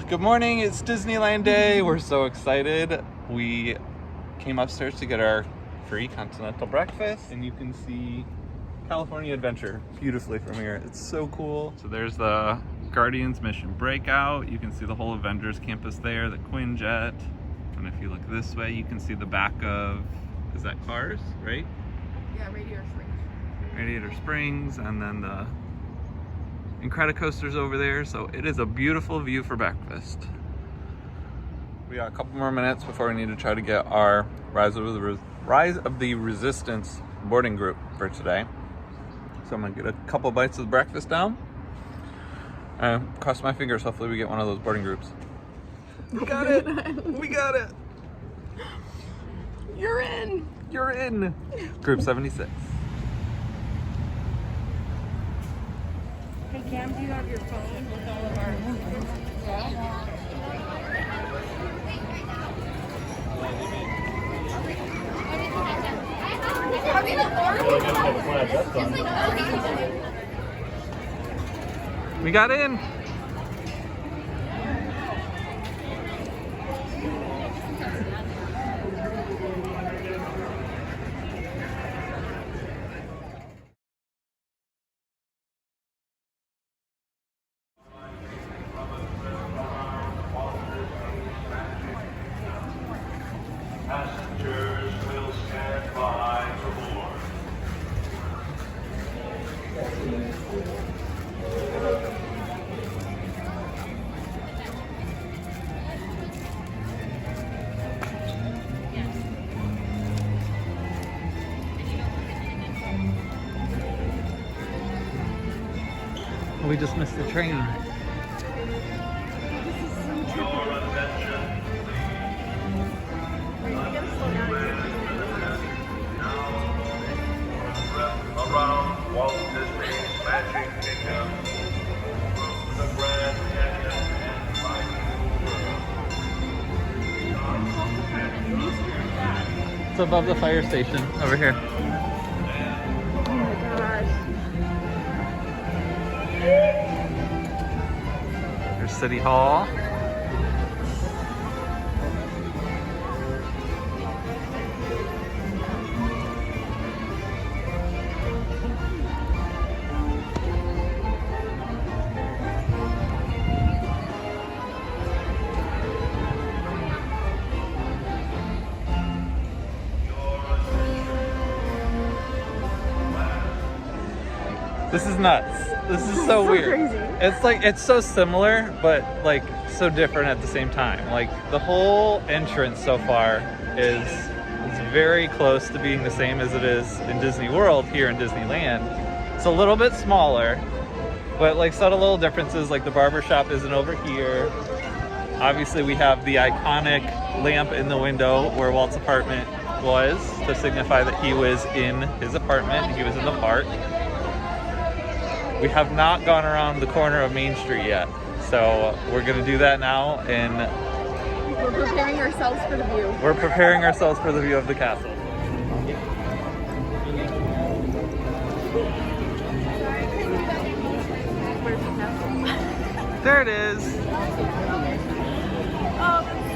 Good morning, it's Disneyland Day. We're so excited. We came upstairs to get our free continental breakfast, and you can see California Adventure beautifully from here. It's so cool. So there's the Guardians Mission Breakout. You can see the whole Avengers campus there, the Quinjet. And if you look this way, you can see the back of, is that Cars, right? Yeah, Radiator Springs. Radiator Springs, and then the Incredicoaster's over there. So it is a beautiful view for breakfast. We got a couple more minutes before we need to try to get our Rise of the Resistance boarding group for today. So I'm gonna get a couple bites of breakfast down and cross my fingers, hopefully we get one of those boarding groups. We got it! We got it! You're in! You're in! Group 76. Hey Cam, do you have your phone with all of our... Yeah? We got in! Passengers will stand by for more. We just missed the train. Your attention, around Walt Disney's Magic Kingdom, through the Grand Canyon and by It's above the fire station over here. Oh my gosh. There's City Hall. This is nuts. This is so weird. Crazy. It's like, it's so similar, but like so different at the same time. Like the whole entrance so far is very close to being the same as it is in Disney World here in Disneyland. It's a little bit smaller, but like subtle little differences, like the barber shop isn't over here. Obviously we have the iconic lamp in the window where Walt's apartment was to signify that he was in his apartment, he was in the park. We have not gone around the corner of Main Street yet, so we're gonna do that now, and We're preparing ourselves for the view. we're preparing ourselves for the view of the castle. Where's the castle? There it is. Oh, that's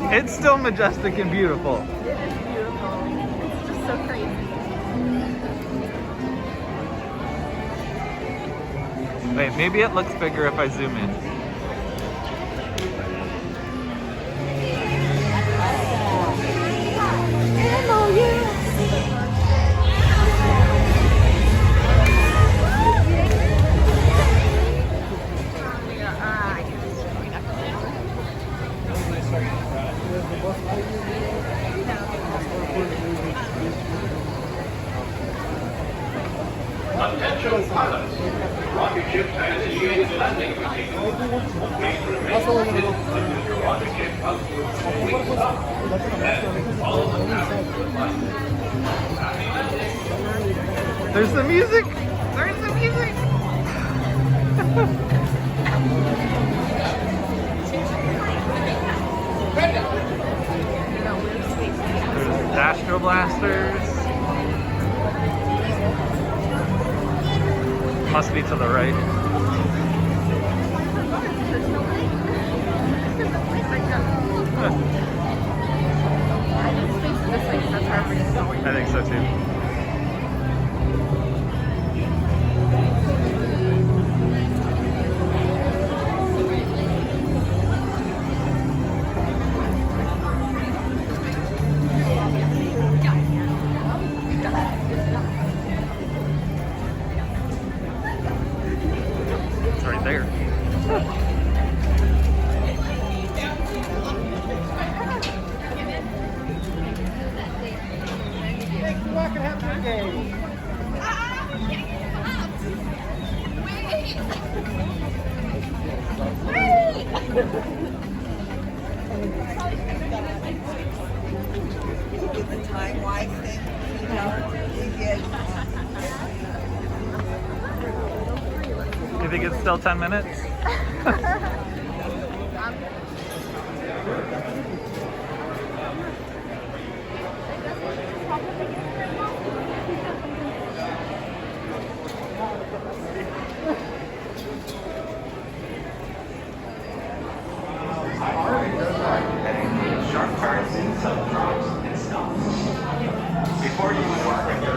so It's still majestic and beautiful. It is beautiful. It's just so crazy. Wait, maybe it looks bigger if I zoom in. Attention pilots, rocket ship has initiated landing routine. Please remain seated until your rocket ship comes to a complete stop. Then follow the path of the flight. Happy landing. There's the music! There's the music! There's Astro Blasters. Must be to the right. think space is this way because that's where everybody's going. I think so too. It's right there. The time-wise thing, you know, you get. You think it's still 10 minutes? Sharp turns and sudden drops and stops. Before you embark on your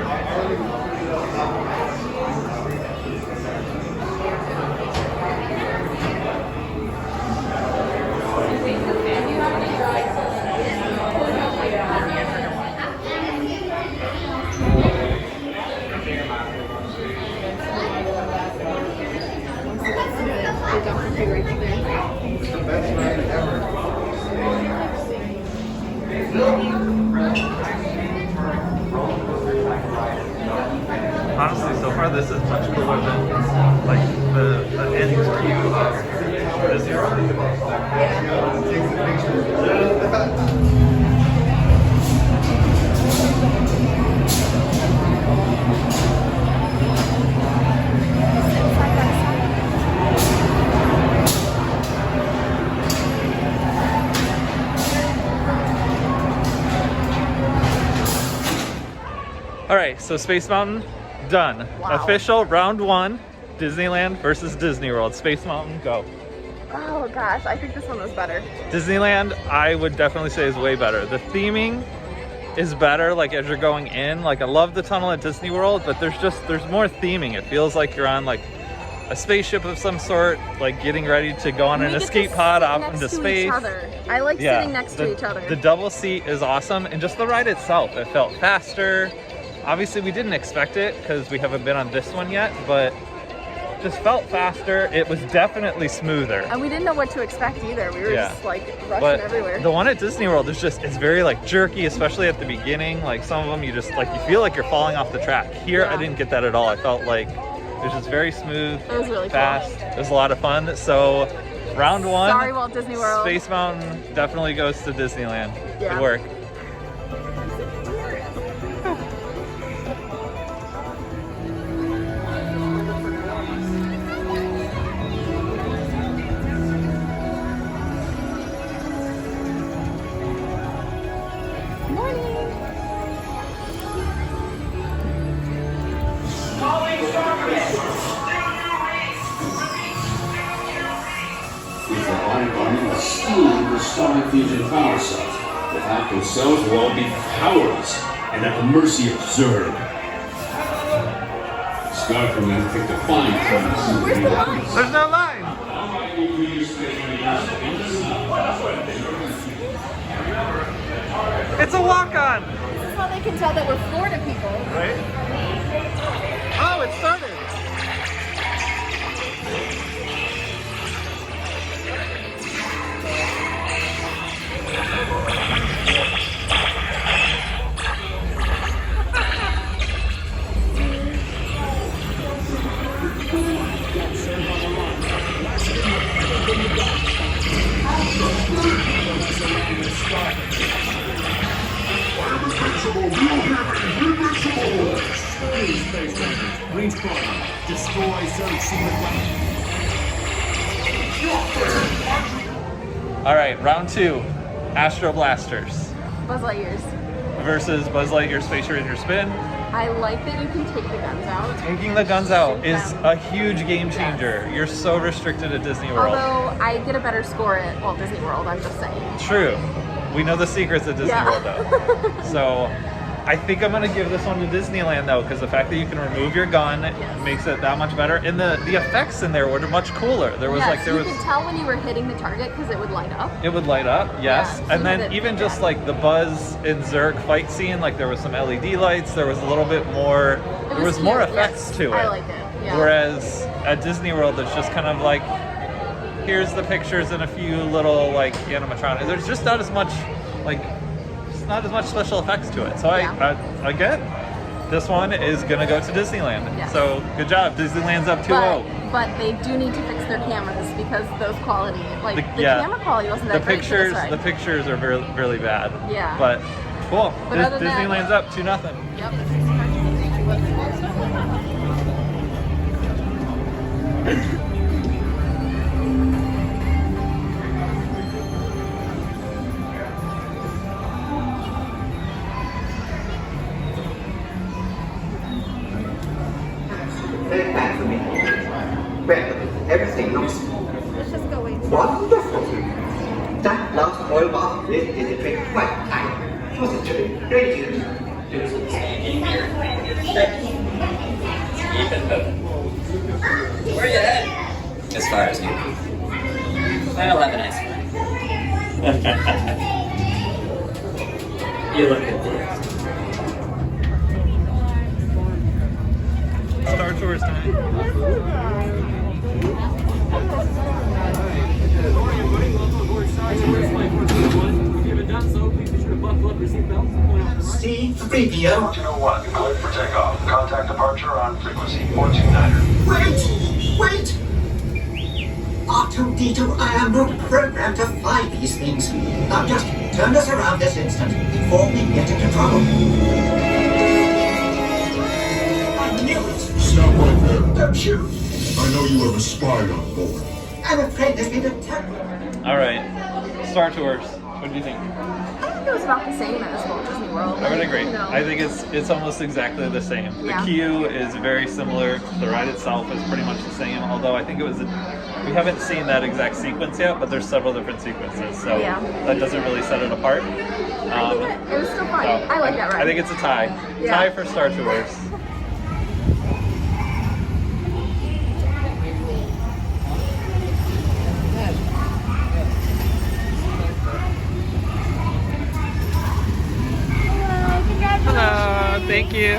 Honestly, so far this is much cooler than like the end view of Disney World. All right, so Space Mountain, done. Wow. Official round one, Disneyland versus Disney World. Space Mountain, go. Oh gosh, I think this one was better. Disneyland, I would definitely say is way better. The theming is better, like as you're going in. Like I love the tunnel at Disney World, but there's more theming. It feels like you're on like a spaceship of some sort, like getting ready to go on an escape pod off into space. I like sitting next to each other. The double seat is awesome, and just the ride itself, it felt faster. Obviously, we didn't expect it because we haven't been on this one yet, but just felt faster. It was definitely smoother. And we didn't know what to expect either. We were just like rushing But everywhere. the one at Disney World is just, it's very like jerky, especially at the beginning. Like some of them, you just like, you feel like you're falling off the track. Here, I didn't get that at all. I felt like it was just very smooth, It was really fast. cool. It was a lot of fun. So round one, Sorry, Walt Disney World. Space Mountain definitely goes to Disneyland. Yeah. Good work. With the body burning a steam the stomach fusion power cells. Without those cells, we'll all be powerless and at the mercy of Zurg. Scott from them picked a fine time to see the line. There's no line. It's a walk-on. This is how they can tell that we're Florida people. Right? Oh, it started. Range problem. Destroy Zerg's secret weapon. All right, round two, Astro Blasters Buzz Lightyear's. versus Buzz Lightyear Space Ranger Spin. I like that you can take the guns out. Taking the guns out is a huge game changer. You're so restricted at Disney World. Although I get a better score at Walt Disney World, I'm just saying. True. We know the secrets at Disney World though. So I think I'm gonna give this one to Disneyland though, because the fact that you can remove your gun makes it that much better. And the effects in there were much cooler. There was you could tell when you were hitting the target because it would light up. It would light up, yes. Yeah, And then even just like the Buzz and Zurg fight scene, like there was some LED lights, there was a little bit more, there was more effects to it. I like it, yeah. Whereas at Disney World, it's just kind of like, here's the pictures and a few little like animatronics. There's just not as much like, not as much special effects to it. So again, this one is gonna go to Disneyland. Yes. So good job, Disneyland's up 2-0. But they do need to fix their cameras because those quality, like the camera quality wasn't that great for this ride. The pictures are really bad. Yeah. But cool. But other than Disneyland's up 2-0. Yep. Very bad for me. Well, everything looks Let's just go wait. wonderful. That last oil bath really did the trick quite tight. Wasn't it? Very good. Where are you headed? As far as you. I'll have a nice one. You look confused. Star Tours time. C-3PO. 201, cleared for takeoff. Contact departure on frequency 429er. Wait! R2-D2, I am not programmed to fly these things. Now just turn us around this instant before we get into trouble. I knew it! Stop right there. Don't shoot! I know you have a spy on board. I'm afraid there's been a terror. All right, Star Tours. What do you think? I think it was about the same as Walt Disney World. I would agree. You know. I think it's almost exactly the same. Yeah. The queue is very similar. The ride itself is pretty much the same. Although I think we haven't seen that exact sequence yet, but there's several different sequences, so that doesn't really set it apart. I think it was still fun. So I like that ride. I think it's a tie. Yeah. Tie for Star Tours. Hello, thank you.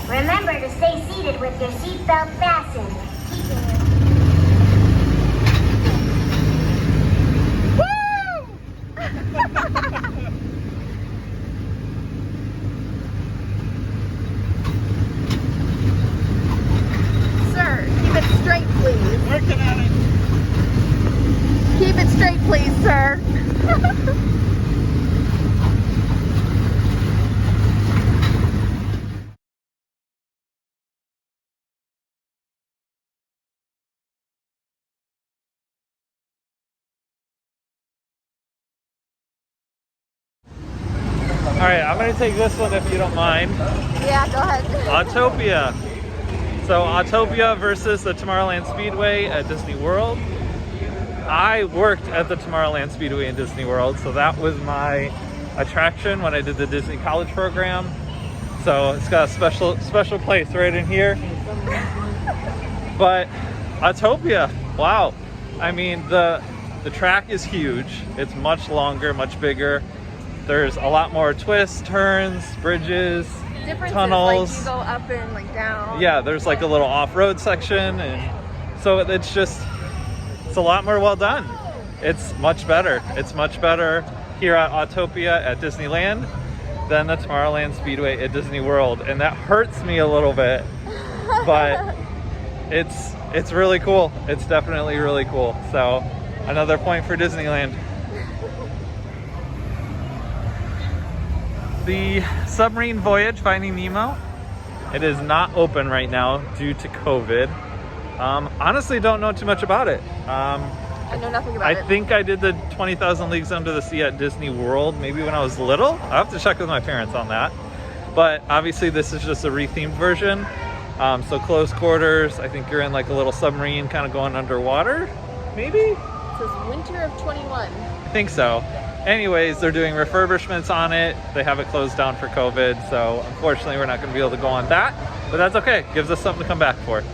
Remember to stay seated with your seatbelt fastened. Sir, keep it straight, please. Working on it. Keep it straight, please, sir. All right, I'm gonna take this one if you don't mind. Yeah, go ahead. Autopia. So Autopia versus the Tomorrowland Speedway at Disney World. I worked at the Tomorrowland Speedway in Disney World, so that was my attraction when I did the Disney College program. So it's got a special place right in here. But Autopia, wow. I mean, the track is huge. It's much longer, much bigger. There's a lot more twists, turns, bridges, tunnels. Like you go up and like down. Yeah, there's like a little off-road section, and so it's a lot more well done. It's much better. It's much better here at Autopia at Disneyland than the Tomorrowland Speedway at Disney World, and that hurts me a little bit, but it's really cool. It's definitely really cool. So another point for Disneyland. The Submarine Voyage Finding Nemo, it is not open right now due to COVID. Honestly, don't know too much about it. I know nothing about it. I think I did the 20,000 Leagues Under the Sea at Disney World maybe when I was little. I'll have to check with my parents on that. But obviously this is just a rethemed version. So close quarters, I think you're in like a little submarine kind of going underwater, maybe? It says winter of 21. I think so. Anyways, they're doing refurbishments on it. They have it closed down for COVID. So unfortunately we're not gonna be able to go on that, but that's okay. Gives us something to come back for.